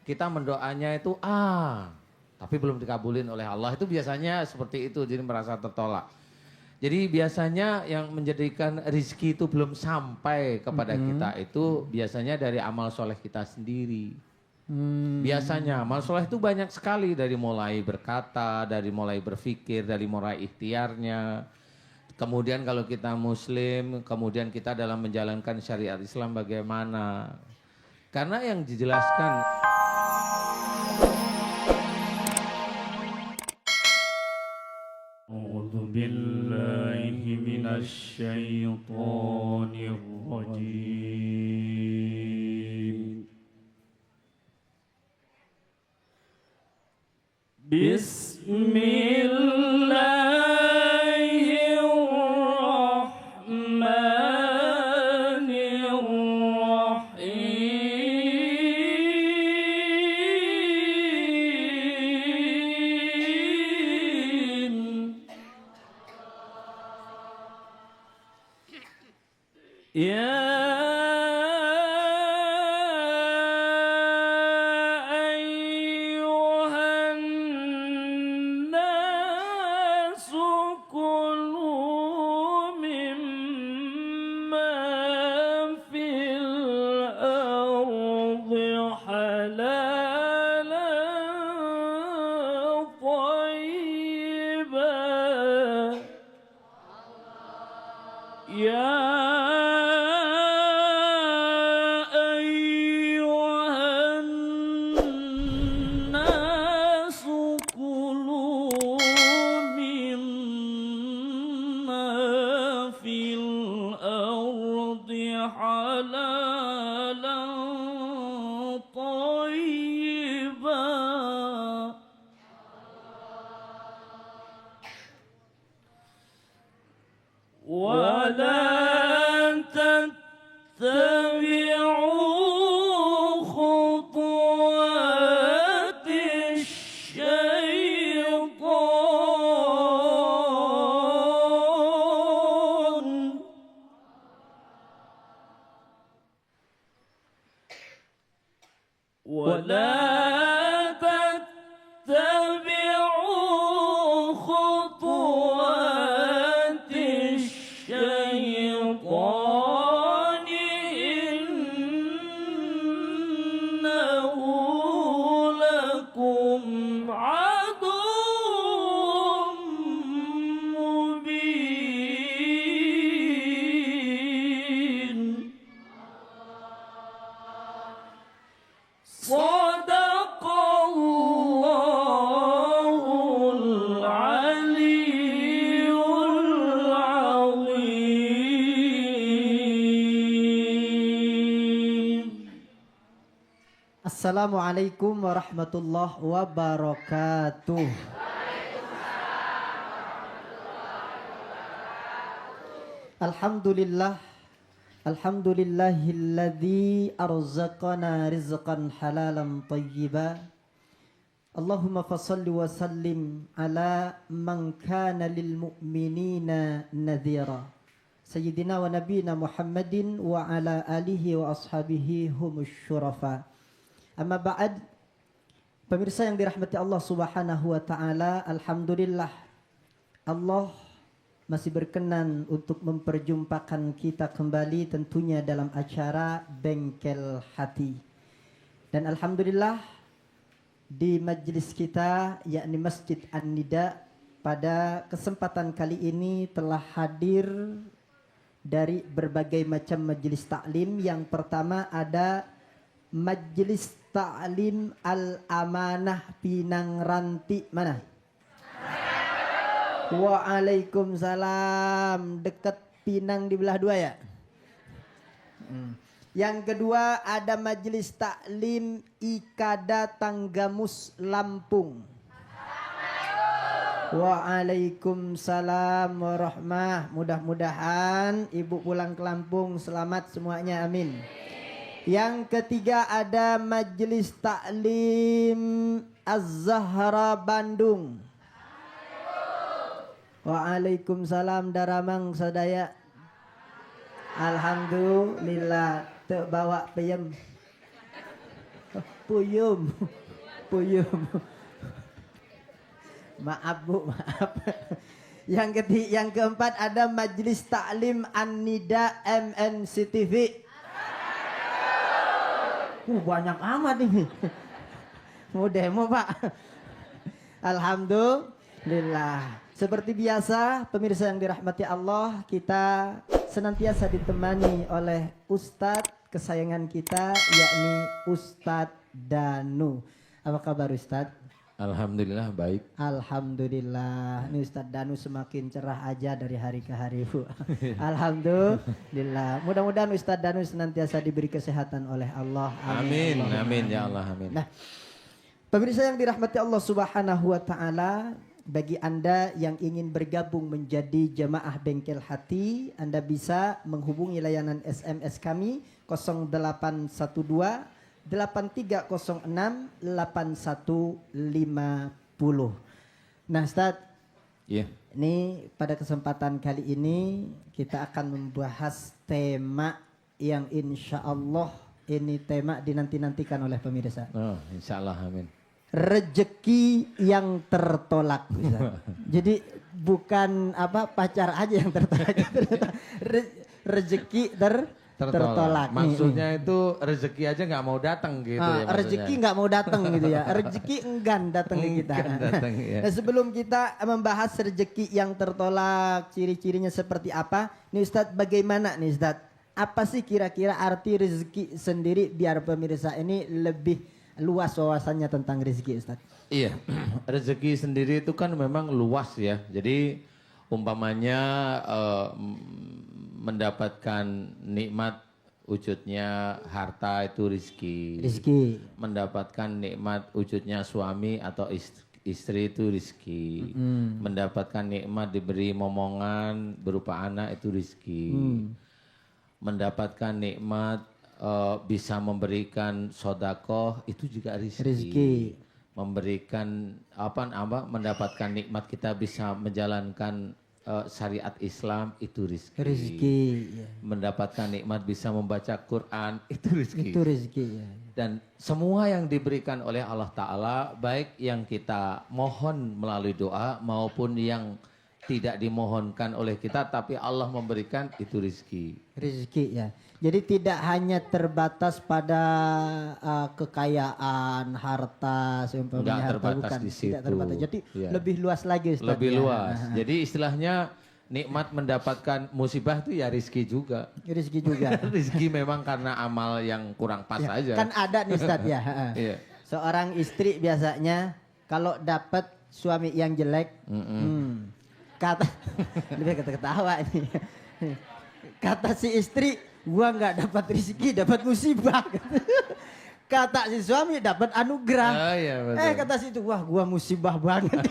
kita mendoanya itu tapi belum dikabulin oleh Allah. Itu biasanya seperti itu, jadi merasa tertolak. Jadi biasanya yang menjadikan rizki itu belum sampai kepada kita itu biasanya dari amal soleh kita sendiri. Biasanya amal soleh itu banyak sekali, dari mulai berkata, dari mulai berpikir, dari mulai ikhtiarnya. Kemudian kalau kita muslim, kemudian kita dalam menjalankan syariat Islam bagaimana. Karena yang dijelaskan أعوذ بالله من الشيطان الرجيم بسم الله الرحمن الرحيم يا أيها الناس كلوا مما في الأرض حلالا طيبا يا أيها الناس كلوا مما في الأرض حلالا طيبا ولا تتبعوا خطوات الشيطان ولا تتبعوا خطوات الشيطان إنه لكم عدو مبين صدق الله العلي العظيم. Assalamualaikum warahmatullahi wabarakatuh. Alhamdulillah, alhamdulillahilladzi arzaqana rizqan halalan tayyiba. Allahumma fasalli wa sallim ala man kana lil mu'minina nadhira. Sayyidina wa nabiyina Muhammadin wa ala alihi wa ashabihi humus syurafa. Amma ba'd, pemirsa yang dirahmati Allah Subhanahu wa taala, alhamdulillah Allah masih berkenan untuk memperjumpakan kita kembali tentunya dalam acara Bengkel Hati. Dan alhamdulillah di majelis kita yakni Masjid An-Nida pada kesempatan kali ini telah hadir dari berbagai macam majelis taklim. Yang pertama ada Majelis Ta'lim Al-Amanah Pinang Ranti. Mana? Waalaikumsalam. Dekat Pinang di belah dua ya. Yang kedua ada Majelis Taklim Ikada Tanggamus Lampung. Waalaikumsalam warahmah. Mudah-mudahan ibu pulang ke Lampung selamat semuanya, amin. Yang ketiga ada Majelis Taklim Az-Zahra Bandung. Waalaikumsalam Daramang sadaya. Alhamdulillah terbawa peyem. Puyum. Puyum. Maaf Bu, maaf. Yang keempat ada Majelis Taklim An-Nida MNC TV. Banyak amat ini. Mau demo Pak. Alhamdulillah. Seperti biasa pemirsa yang dirahmati Allah, kita senantiasa ditemani oleh Ustadz kesayangan kita, yakni Ustadz Danu. Apa kabar Ustadz? Alhamdulillah baik. Alhamdulillah. Ini Ustadz Danu semakin cerah aja dari hari ke hari Bu. Alhamdulillah. Mudah-mudahan Ustadz Danu senantiasa diberi kesehatan oleh Allah. Amin, amin ya Allah, amin. Nah, pemirsa yang dirahmati Allah Subhanahu wa taala, bagi Anda yang ingin bergabung menjadi jemaah Bengkel Hati, Anda bisa menghubungi layanan SMS kami 0812 8306 8150. Nah, Ustaz, ini pada kesempatan kali ini kita akan membahas tema yang insya Allah ini tema dinanti-nantikan oleh pemirsa. Oh, insya Allah, amin. Rezeki yang tertolak. Jadi bukan pacar aja yang tertolak, rezeki tertolak. Maksudnya itu rezeki aja nggak mau datang gitu ya. Rezeki nggak mau datang gitu ya. Rezeki enggan datang ke kita. Ya. Nah, sebelum kita membahas rezeki yang tertolak, ciri-cirinya seperti apa, nih Ustadz, bagaimana nih Ustadz? Apa sih kira-kira arti rezeki sendiri biar pemirsa ini lebih luas wawasannya tentang rezeki Ustaz? Iya, rezeki sendiri itu kan memang luas ya. Jadi umpamanya mendapatkan nikmat wujudnya harta itu rezeki. Mendapatkan nikmat wujudnya suami atau istri itu rezeki. Mendapatkan nikmat diberi momongan berupa anak itu rezeki. Mendapatkan nikmat bisa memberikan sodakoh itu juga rezeki. Memberikan mendapatkan nikmat kita bisa menjalankan syariat Islam itu rezeki. Mendapatkan nikmat bisa membaca Quran itu rezeki. Ya. Dan semua yang diberikan oleh Allah Ta'ala, baik yang kita mohon melalui doa maupun yang tidak dimohonkan oleh kita tapi Allah memberikan itu rezeki ya. Jadi tidak hanya terbatas pada kekayaan, harta, enggak terbatas di situ. Tidak terbatas. Jadi lebih luas lagi Ustaz. Lebih luas. Jadi istilahnya nikmat mendapatkan musibah itu ya rezeki juga. Rezeki juga. Rezeki memang karena amal yang kurang pas aja. Kan ada nih Ustaz ya. Seorang istri biasanya kalau dapat suami yang jelek, lebih ketawa ini. Kata si istri, gua nggak dapat rezeki, dapat musibah. Kata si suami dapat anugerah. Oh, iya, betul. Kata si itu, wah gua musibah banget.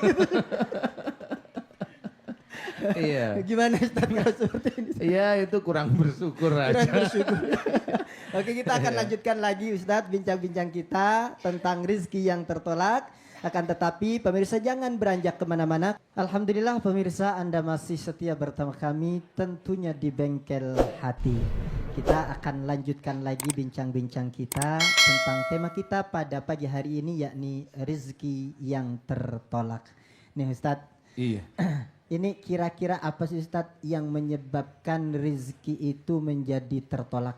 Iya. Gimana Ustaz kalau seperti ini? Iya, itu kurang bersyukur aja. Kurang bersyukur. Oke, kita akan lanjutkan lagi Ustaz bincang-bincang kita tentang rezeki yang tertolak. Akan tetapi pemirsa jangan beranjak kemana-mana. Alhamdulillah pemirsa Anda masih setia bersama kami tentunya di Bengkel Hati. Kita akan lanjutkan lagi bincang-bincang kita tentang tema kita pada pagi hari ini, yakni rezeki yang tertolak. Nih Ustadz. Iya. Ini kira-kira apa sih Ustadz yang menyebabkan rezeki itu menjadi tertolak?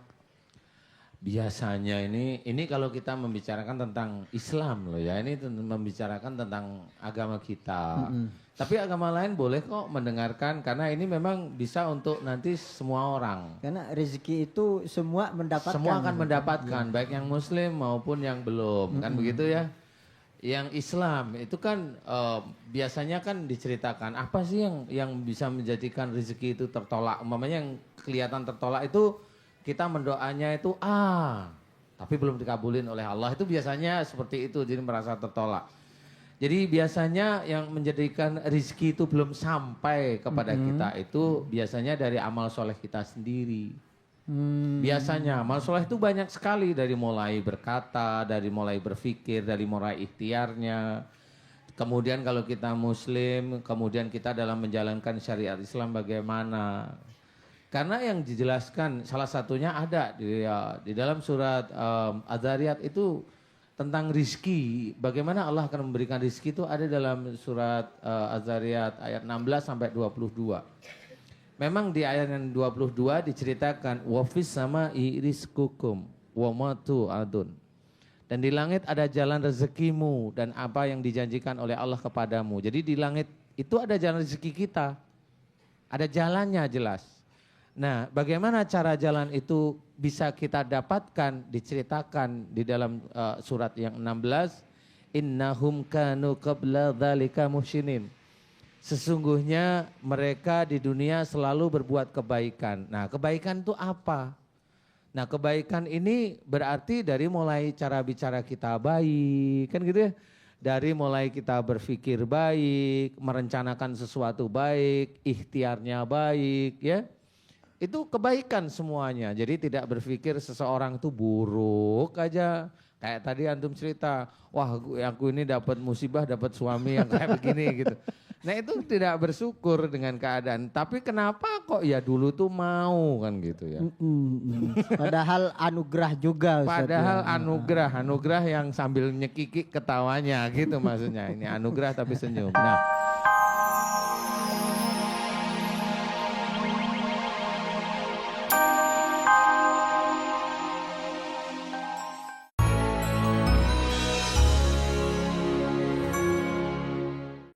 Biasanya ini kalau kita membicarakan tentang Islam loh ya, ini membicarakan tentang agama kita. Tapi agama lain boleh kok mendengarkan karena ini memang bisa untuk nanti semua orang. Karena rezeki itu semua mendapatkan. Semua akan mendapatkan, baik yang Muslim maupun yang belum, kan begitu ya. Yang Islam itu kan biasanya kan diceritakan apa sih yang bisa menjadikan rezeki itu tertolak. Umpamanya yang kelihatan tertolak itu kita mendoanya itu tapi belum dikabulin oleh Allah, itu biasanya seperti itu, jadi merasa tertolak. Jadi biasanya yang menjadikan rezeki itu belum sampai kepada kita itu biasanya dari amal soleh kita sendiri. Biasanya amal soleh itu banyak sekali, dari mulai berkata, dari mulai berpikir, dari mulai ikhtiarnya. Kemudian kalau kita Muslim, kemudian kita dalam menjalankan syariat Islam bagaimana. Karena yang dijelaskan salah satunya ada di dalam surat Az-Zariyat itu tentang rizki, bagaimana Allah akan memberikan rizki itu ada dalam surat Az-Zariyat ayat 16 sampai 22. Memang di ayat yang 22 diceritakan wafis sama iriskukum wamatu adun. Dan di langit ada jalan rezekimu dan apa yang dijanjikan oleh Allah kepadamu. Jadi di langit itu ada jalan rezeki kita. Ada jalannya jelas. Nah, bagaimana cara jalan itu bisa kita dapatkan diceritakan di dalam surat yang 16. Innahum kanu qabla dzalika muhsinin. Sesungguhnya mereka di dunia selalu berbuat kebaikan. Nah, kebaikan itu apa? Nah, kebaikan ini berarti dari mulai cara bicara kita baik, kan gitu ya. Dari mulai kita berpikir baik, merencanakan sesuatu baik, ikhtiarnya baik ya. Itu kebaikan semuanya. Jadi tidak berpikir seseorang itu buruk aja. Kayak tadi antum cerita, wah aku ini dapat musibah, dapat suami yang kayak begini gitu. Nah itu tidak bersyukur dengan keadaan. Tapi kenapa kok ya dulu tuh mau kan gitu ya. Padahal anugerah juga Ustaz. Padahal anugerah yang sambil nyekikik ketawanya gitu maksudnya. Ini anugerah tapi senyum. Nah